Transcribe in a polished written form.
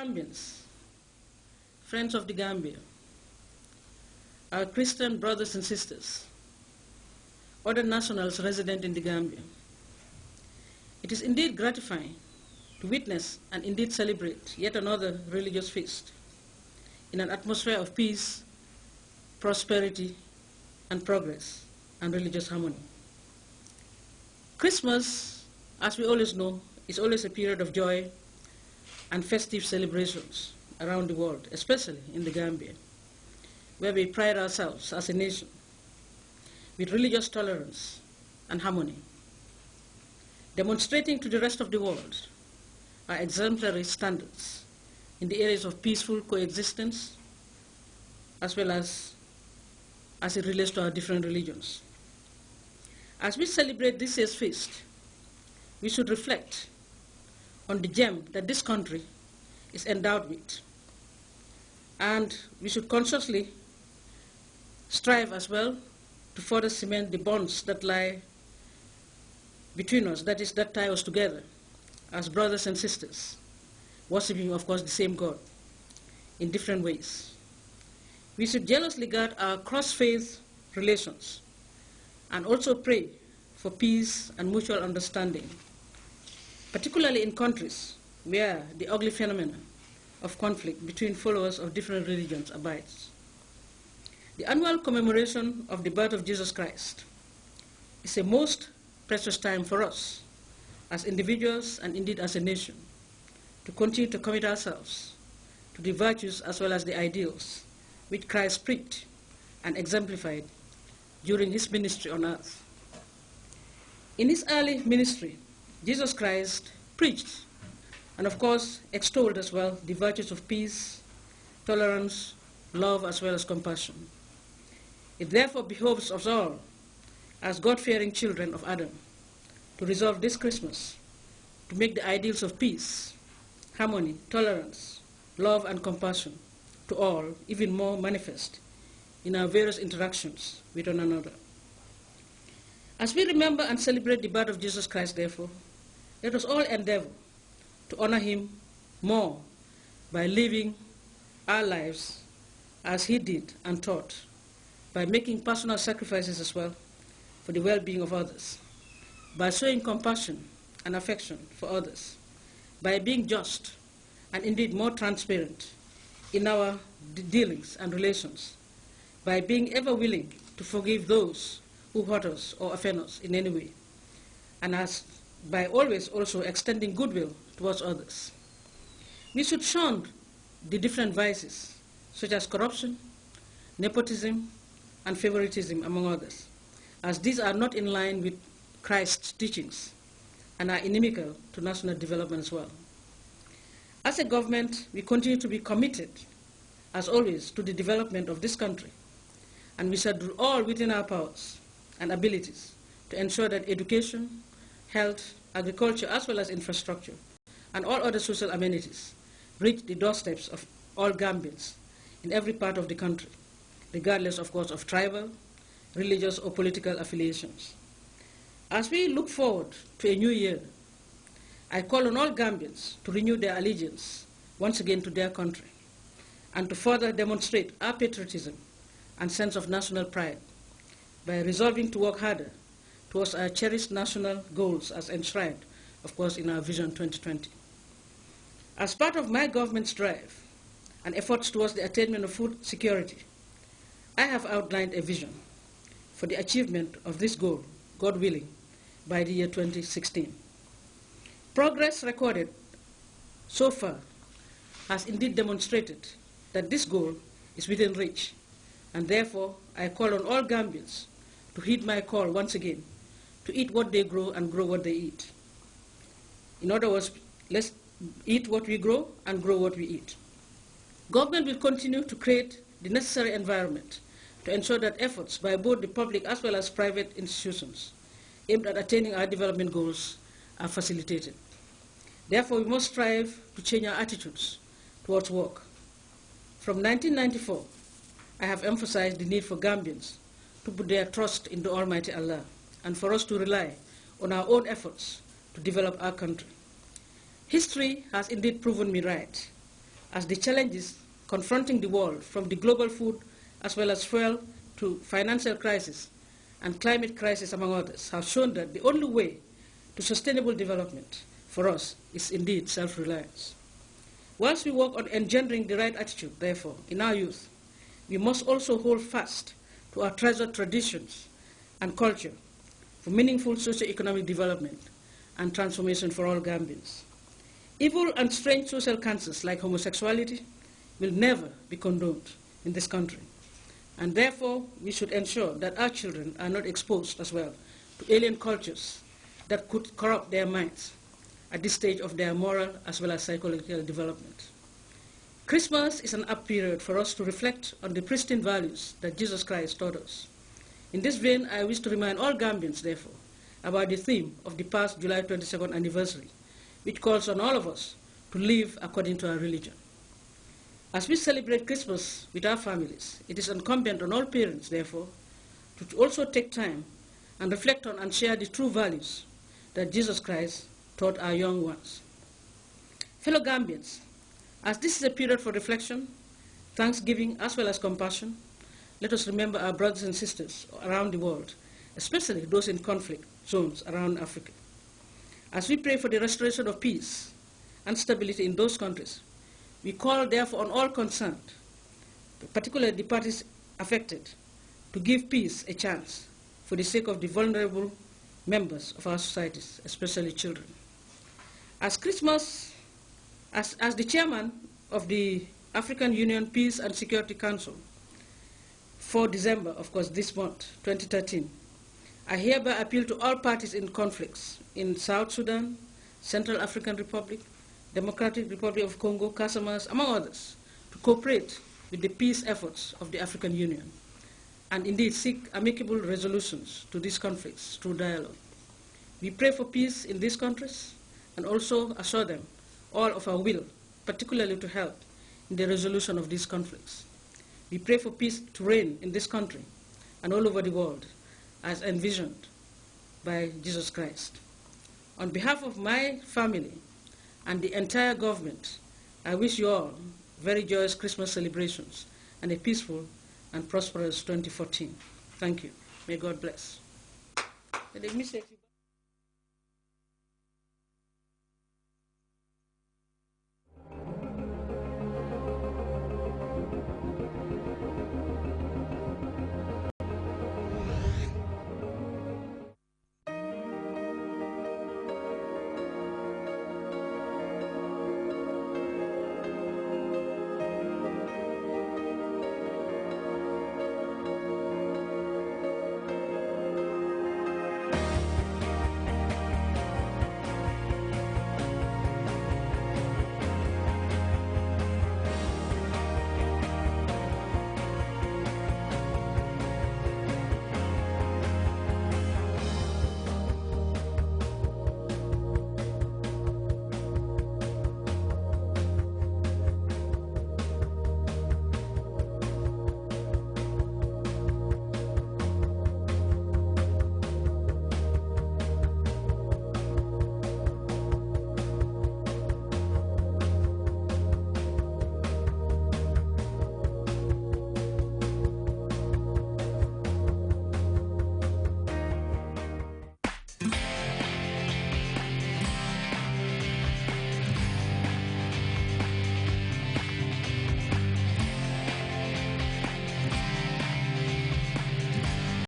Gambians, friends of the Gambia, our Christian brothers and sisters, other nationals resident in the Gambia, it is indeed gratifying to witness and indeed celebrate yet another religious feast in an atmosphere of peace, prosperity, and progress and religious harmony. Christmas, as we always know, is always a period of joy and festive celebrations around the world, especially in the Gambia, where we pride ourselves as a nation with religious tolerance and harmony, demonstrating to the rest of the world our exemplary standards in the areas of peaceful coexistence, as well as it relates to our different religions. As we celebrate this year's feast, we should reflect on the gem that this country is endowed with, and we should consciously strive as well to further cement the bonds that lie between us, that is, that tie us together as brothers and sisters, worshiping, of course, the same God in different ways. We should jealously guard our cross-faith relations and also pray for peace and mutual understanding, particularly in countries where the ugly phenomenon of conflict between followers of different religions abides. The annual commemoration of the birth of Jesus Christ is a most precious time for us as individuals and indeed as a nation to continue to commit ourselves to the virtues as well as the ideals which Christ preached and exemplified during his ministry on earth. In his early ministry, Jesus Christ preached and of course extolled as well the virtues of peace, tolerance, love as well as compassion. It therefore behoves us all as God-fearing children of Adam to resolve this Christmas to make the ideals of peace, harmony, tolerance, love and compassion to all even more manifest in our various interactions with one another. As we remember and celebrate the birth of Jesus Christ, therefore, let us all endeavor to honor him more by living our lives as he did and taught, by making personal sacrifices as well for the well-being of others, by showing compassion and affection for others, by being just and indeed more transparent in our dealings and relations, by being ever willing to forgive those who hurt us or offend us in any way, and by always also extending goodwill towards others. We should shun the different vices such as corruption, nepotism, and favoritism, among others, as these are not in line with Christ's teachings and are inimical to national development as well. As a government, we continue to be committed, as always, to the development of this country, and we shall do all within our powers and abilities to ensure that education, health, agriculture, as well as infrastructure, and all other social amenities reach the doorsteps of all Gambians in every part of the country, regardless, of course, of tribal, religious, or political affiliations. As we look forward to a new year, I call on all Gambians to renew their allegiance once again to their country and to further demonstrate our patriotism and sense of national pride by resolving to work harder towards our cherished national goals as enshrined, of course, in our Vision 2020. As part of my government's drive and efforts towards the attainment of food security, I have outlined a vision for the achievement of this goal, God willing, by the year 2016. Progress recorded so far has indeed demonstrated that this goal is within reach, and therefore I call on all Gambians to heed my call once again to eat what they grow and grow what they eat. In other words, let's eat what we grow and grow what we eat. Government will continue to create the necessary environment to ensure that efforts by both the public as well as private institutions aimed at attaining our development goals are facilitated. Therefore, we must strive to change our attitudes towards work. From 1994, I have emphasized the need for Gambians to put their trust in the Almighty Allah and for us to rely on our own efforts to develop our country. History has indeed proven me right as the challenges confronting the world, from the global food as well as fuel to financial crisis and climate crisis, among others, have shown that the only way to sustainable development for us is indeed self-reliance. Whilst we work on engendering the right attitude, therefore, in our youth, we must also hold fast to our treasured traditions and culture for meaningful socio-economic development and transformation for all Gambians. Evil and strange social cancers like homosexuality will never be condoned in this country, and therefore we should ensure that our children are not exposed as well to alien cultures that could corrupt their minds at this stage of their moral as well as psychological development. Christmas is an apt period for us to reflect on the pristine values that Jesus Christ taught us. In this vein, I wish to remind all Gambians, therefore, about the theme of the past July 22nd anniversary, which calls on all of us to live according to our religion. As we celebrate Christmas with our families, it is incumbent on all parents, therefore, to also take time and reflect on and share the true values that Jesus Christ taught our young ones. Fellow Gambians, as this is a period for reflection, thanksgiving, as well as compassion, let us remember our brothers and sisters around the world, especially those in conflict zones around Africa. As we pray for the restoration of peace and stability in those countries, we call therefore on all concerned, particularly the parties affected, to give peace a chance for the sake of the vulnerable members of our societies, especially children. As the chairman of the African Union Peace and Security Council for December, of course, this month, 2013, I hereby appeal to all parties in conflicts in South Sudan, Central African Republic, Democratic Republic of Congo, Casamas, among others, to cooperate with the peace efforts of the African Union and indeed seek amicable resolutions to these conflicts through dialogue. We pray for peace in these countries and also assure them all of our will, particularly to help in the resolution of these conflicts. We pray for peace to reign in this country and all over the world as envisioned by Jesus Christ. On behalf of my family and the entire government, I wish you all very joyous Christmas celebrations and a peaceful and prosperous 2014. Thank you. May God bless.